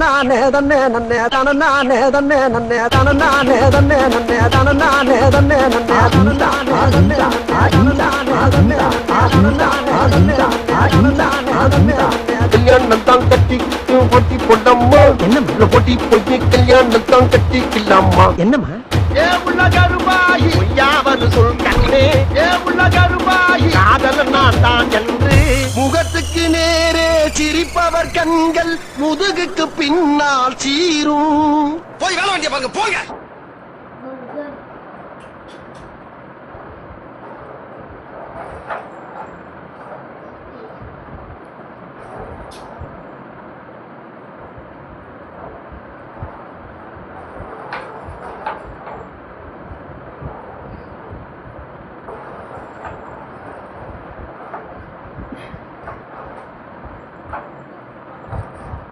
நானே தன்னே நன்னே தன நானே தன்னே நன்னே தன நானே தன்னே நன்னே தன நானே தன்னே நன்னே தன நானே தன்னே தன நானே தன்னே தன நானே தன்னே தன நானே கல்யாணம் தான் கட்டிக்கிட்டு போட்டி போட்டம்மா என்ன போட்டி போய் கல்யாணம் தான் கட்டிக்கலாமா என்னம்மா ஏ உள்ள கருமாயி யாவது சொல் கண்ணே ஏ உள்ள கருமாயி காதல் நான் தான் என்று முகத்துக்கு நேரே சிரிப்பவர் கண்கள் முதுகுக்கு பின்னால் சீரும் போய் வேலை வண்டிய பாருங்க போங்க